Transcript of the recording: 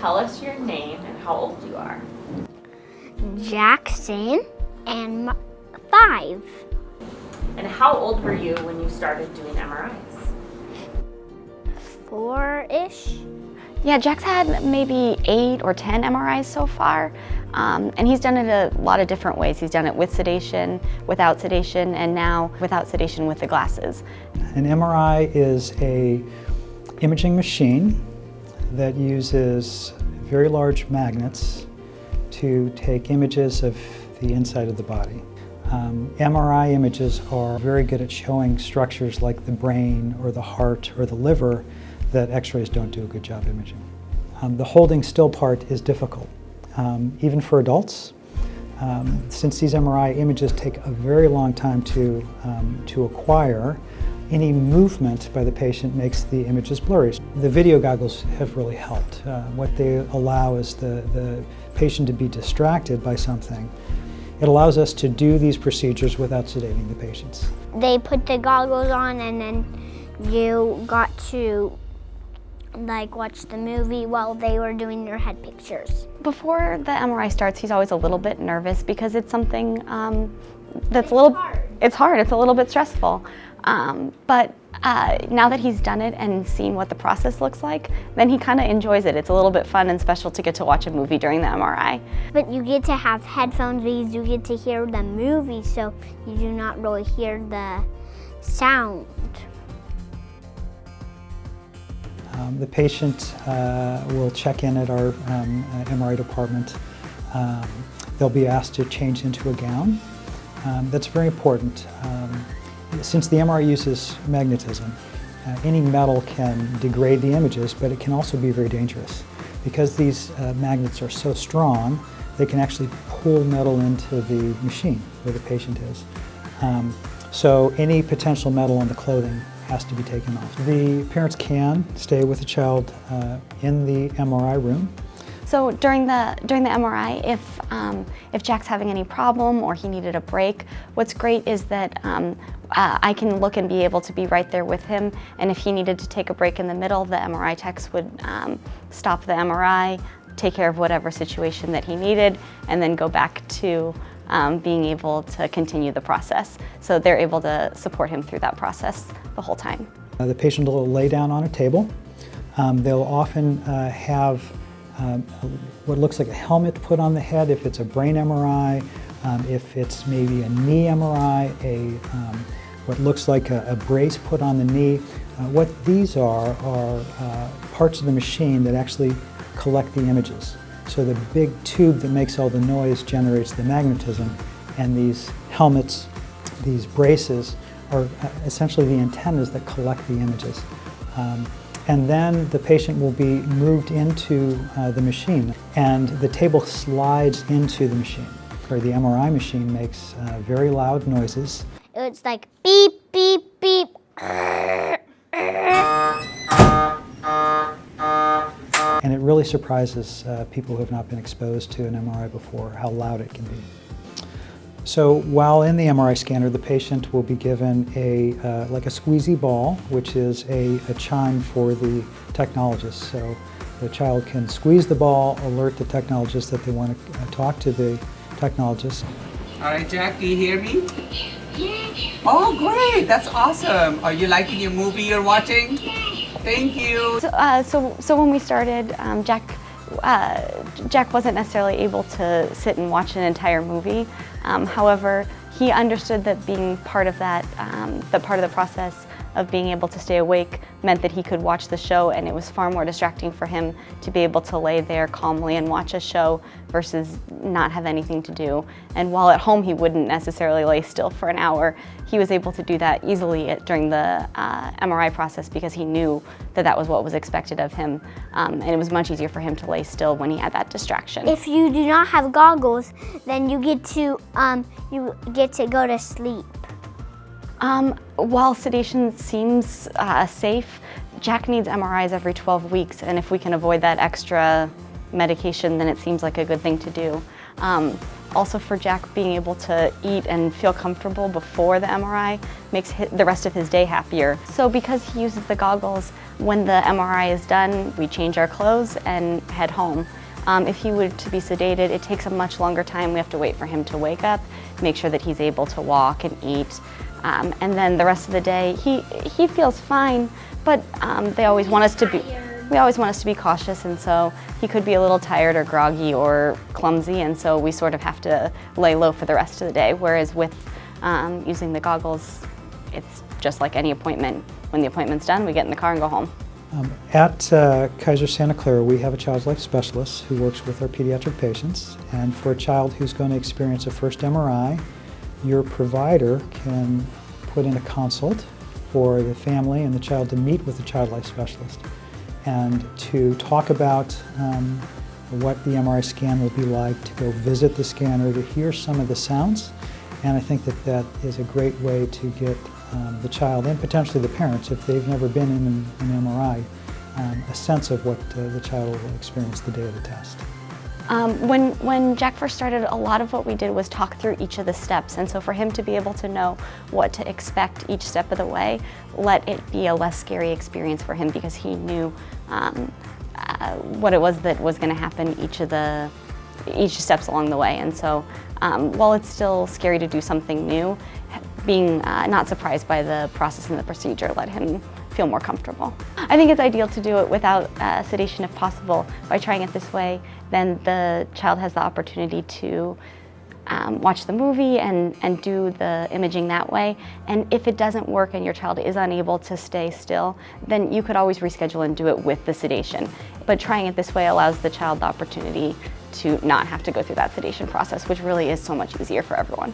tell us your name and how old you are. Jackson and 5. And how old were you when you started doing MRIs? 4-ish. Yeah, Jack's had maybe 8 or 10 MRIs so far, and he's done it a lot of different ways. He's done it with sedation, without sedation, and now without sedation with the glasses. An MRI is a imaging machine that uses very large magnets to take images of the inside of the body. MRI images are very good at showing structures like the brain or the heart or the liver that X-rays don't do a good job imaging. The holding still part is difficult, even for adults. Since these MRI images take a very long time to acquire, any movement by the patient makes the images blurry. The video goggles have really helped. What they allow is the patient to be distracted by something. It allows us to do these procedures without sedating the patients. They put the goggles on and then you got to watch the movie while they were doing their head pictures. Before the MRI starts, he's always a little bit nervous because it's something that's hard. It's hard, it's a little bit stressful. But now that he's done it and seen what the process looks like, then he kind of enjoys it. It's a little bit fun and special to get to watch a movie during the MRI. But you get to have headphones because you get to hear the movie, so you do not really hear the sound. The patient will check in at our MRI department. They'll be asked to change into a gown. That's very important. Since the MRI uses magnetism, any metal can degrade the images, but it can also be very dangerous. Because these magnets are so strong, they can actually pull metal into the machine where the patient is. So any potential metal on the clothing has to be taken off. The parents can stay with the child in the MRI room. So during the MRI, if Jack's having any problem or he needed a break, what's great is that I can look and be able to be right there with him. And if he needed to take a break in the middle, the MRI techs would stop the MRI, take care of whatever situation that he needed, and then go back to being able to continue the process. So they're able to support him through that process the whole time. The patient will lay down on a table. They'll often have what looks like a helmet put on the head if it's a brain MRI, if it's maybe a knee MRI, what looks like a brace put on the knee. What these are parts of the machine that actually collect the images. So the big tube that makes all the noise generates the magnetism, and these helmets, these braces, are essentially the antennas that collect the images. And then the patient will be moved into the machine, and the table slides into the machine. The MRI machine makes very loud noises. It's like beep, beep, beep. And it really surprises people who have not been exposed to an MRI before how loud it can be. So while in the MRI scanner, the patient will be given like a squeezy ball, which is a chime for the technologist. So the child can squeeze the ball, alert the technologist that they want to talk to the technologist. All right, Jack, do you hear me? Oh, great! That's awesome. Are you liking your movie you're watching? Thank you. So when we started, Jack wasn't necessarily able to sit and watch an entire movie. However, he understood that being part of that, part of the process of being able to stay awake meant that he could watch the show, and it was far more distracting for him to be able to lay there calmly and watch a show versus not have anything to do. And while at home he wouldn't necessarily lay still for an hour, he was able to do that easily during the MRI process because he knew that that was what was expected of him, and it was much easier for him to lay still when he had that distraction. If you do not have goggles, then you get to go to sleep. While sedation seems safe, Jack needs MRIs every 12 weeks, and if we can avoid that extra medication, then it seems like a good thing to do. also for Jack, being able to eat and feel comfortable before the MRI makes the rest of his day happier. So because he uses the goggles, when the MRI is done, we change our clothes and head home. If he were to be sedated, it takes a much longer time. We have to wait for him to wake up, make sure that he's able to walk and eat. And then the rest of the day, he feels fine, but we always want us to be cautious, and so he could be a little tired or groggy or clumsy, and so we sort of have to lay low for the rest of the day. Whereas with using the goggles, it's just like any appointment. When the appointment's done, we get in the car and go home. At Kaiser Santa Clara, we have a child's life specialist who works with our pediatric patients, and for a child who's going to experience a first MRI, your provider can put in a consult for the family and the child to meet with the child life specialist and to talk about what the MRI scan will be like, to go visit the scanner, to hear some of the sounds. And I think that that is a great way to get the child and potentially the parents, if they've never been in an MRI, a sense of what the child will experience the day of the test. When Jack first started, a lot of what we did was talk through each of the steps, and so for him to be able to know what to expect each step of the way, let it be a less scary experience for him, because he knew what it was that was going to happen each steps along the way. And so while it's still scary to do something new, being not surprised by the process and the procedure let him feel more comfortable. I think it's ideal to do it without sedation if possible. By trying it this way, then the child has the opportunity to watch the movie and do the imaging that way. And if it doesn't work and your child is unable to stay still, then you could always reschedule and do it with the sedation. But trying it this way allows the child the opportunity to not have to go through that sedation process, which really is so much easier for everyone.